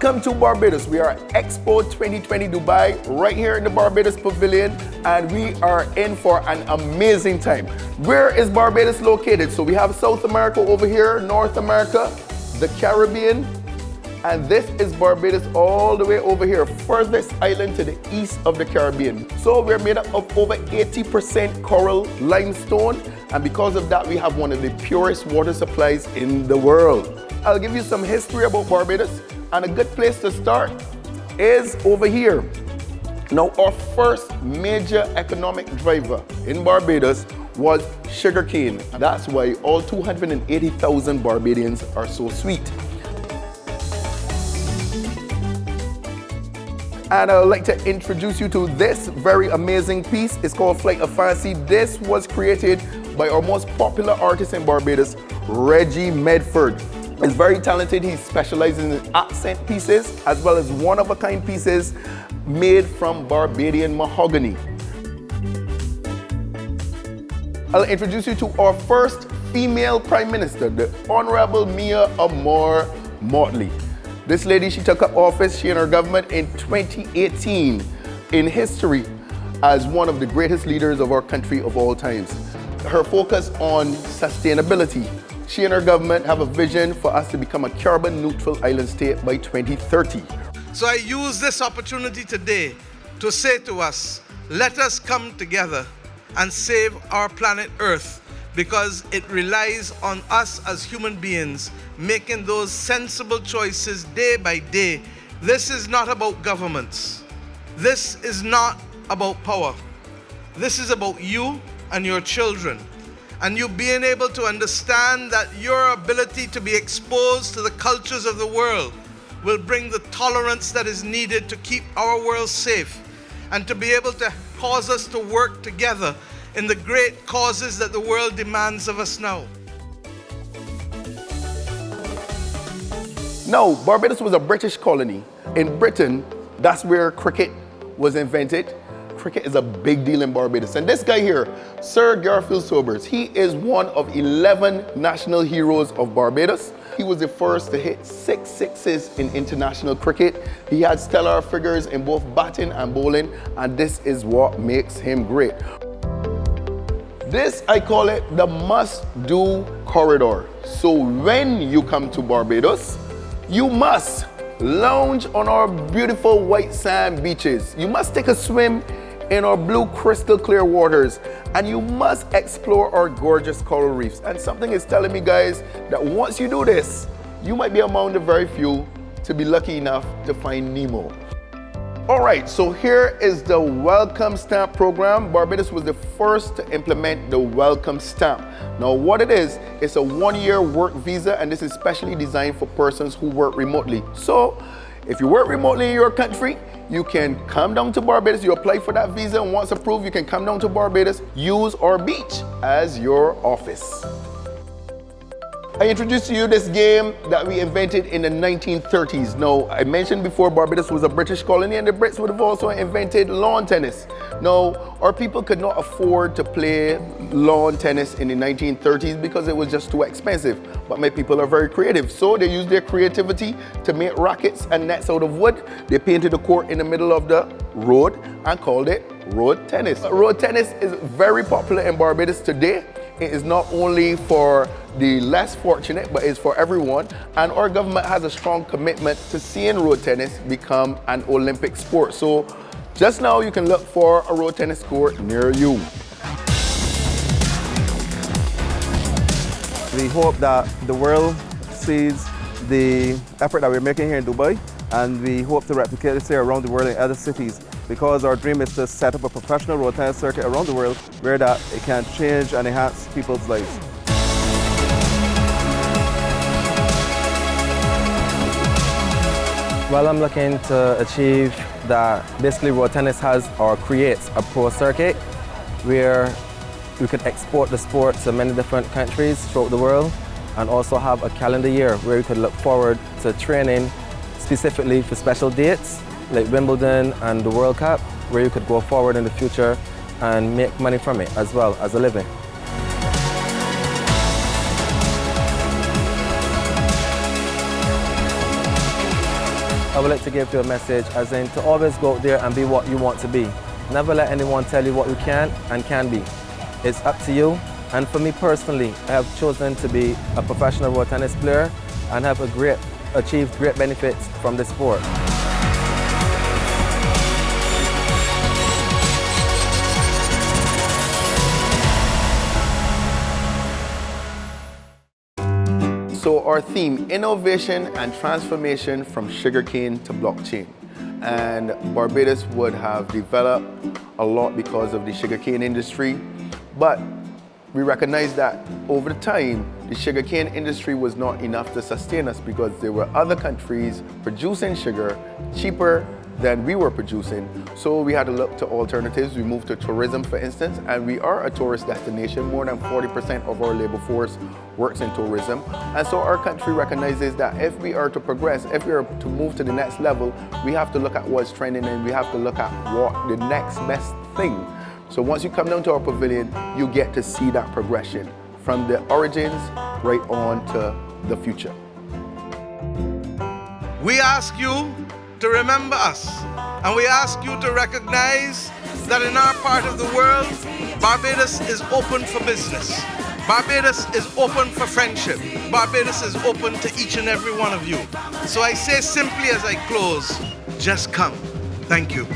Welcome to Barbados. We are at Expo 2020 Dubai, right here in the Barbados Pavilion, and we are in for an amazing time. Where is Barbados located? So we have South America over here, North America, the Caribbean, and this is Barbados all the way over here, furthest island to the east of the Caribbean. So we're made up of over 80% coral limestone, and because of that, we have one of the purest water supplies in the world. I'll give you some history about Barbados, and a good place to start is over here. Now, our first major economic driver in Barbados was sugarcane. That's why all 280,000 Barbadians are so sweet. And I'd like to introduce you to this very amazing piece. It's called Flight of Fancy. This was created by our most popular artist in Barbados, Reggie Medford. He's very talented. He specializes in accent pieces as well as one-of-a-kind pieces made from Barbadian mahogany. I'll introduce you to our first female Prime Minister, the Honorable Mia Amor Motley. This lady, she took up office, she and her government, in 2018 in history as one of the greatest leaders of our country of all times. Her focus on sustainability. She and her government have a vision for us to become a carbon neutral island state by 2030. So I use this opportunity today to say to us, let us come together and save our planet Earth, because it relies on us as human beings making those sensible choices day by day. This is not about governments. This is not about power. This is about you and your children. And you being able to understand that your ability to be exposed to the cultures of the world will bring the tolerance that is needed to keep our world safe, and to be able to cause us to work together in the great causes that the world demands of us now. Now, Barbados was a British colony. In Britain, that's where cricket was invented. Cricket is a big deal in Barbados. And this guy here, Sir Garfield Sobers, he is one of 11 national heroes of Barbados. He was the first to hit 6 sixes in international cricket. He had stellar figures in both batting and bowling, and this is what makes him great. This, I call it the must-do corridor. So when you come to Barbados, you must lounge on our beautiful white sand beaches. You must take a swim in our blue crystal clear waters, and you must explore our gorgeous coral reefs. And something is telling me, guys, that once you do this, you might be among the very few to be lucky enough to find Nemo. All right, so here is the Welcome Stamp program. Barbados was the first to implement the Welcome Stamp. Now what it is, it's a 1-year work visa, and this is specially designed for persons who work remotely. So if you work remotely in your country, you can come down to Barbados, you apply for that visa, and once approved, you can come down to Barbados, use our beach as your office. I introduced to you this game that we invented in the 1930s. Now, I mentioned before Barbados was a British colony, and the Brits would have also invented lawn tennis. Now, our people could not afford to play lawn tennis in the 1930s because it was just too expensive. But my people are very creative, so they used their creativity to make rackets and nets out of wood. They painted a court in the middle of the road and called it road tennis. Road tennis is very popular in Barbados today. It is not only for the less fortunate, but it's for everyone. And our government has a strong commitment to seeing road tennis become an Olympic sport. So just now you can look for a road tennis court near you. We hope that the world sees the effort that we're making here in Dubai, and we hope to replicate this here around the world in other cities, because our dream is to set up a professional road tennis circuit around the world where that it can change and enhance people's lives. Well, I'm looking to achieve that basically road tennis has or creates a pro circuit where we could export the sport to many different countries throughout the world, and also have a calendar year where we could look forward to training specifically for special dates like Wimbledon and the World Cup, where you could go forward in the future and make money from it as well as a living. I would like to give you a message as in to always go out there and be what you want to be. Never let anyone tell you what you can and can be. It's up to you. And for me personally, I have chosen to be a professional road tennis player and have achieved great benefits from the sport. So our theme, innovation and transformation from sugarcane to blockchain. And Barbados would have developed a lot because of the sugarcane industry, but we recognize that over the time, the sugarcane industry was not enough to sustain us because there were other countries producing sugar cheaper than we were producing. So we had to look to alternatives. We moved to tourism, for instance, and we are a tourist destination. More than 40% of our labor force works in tourism. And so our country recognizes that if we are to progress, if we are to move to the next level, we have to look at what's trending and we have to look at what the next best thing. So once you come down to our pavilion, you get to see that progression from the origins right on to the future. We ask you to remember us, and we ask you to recognize that in our part of the world, Barbados is open for business. Barbados is open for friendship. Barbados is open to each and every one of you. So I say simply as I close, just come. Thank you.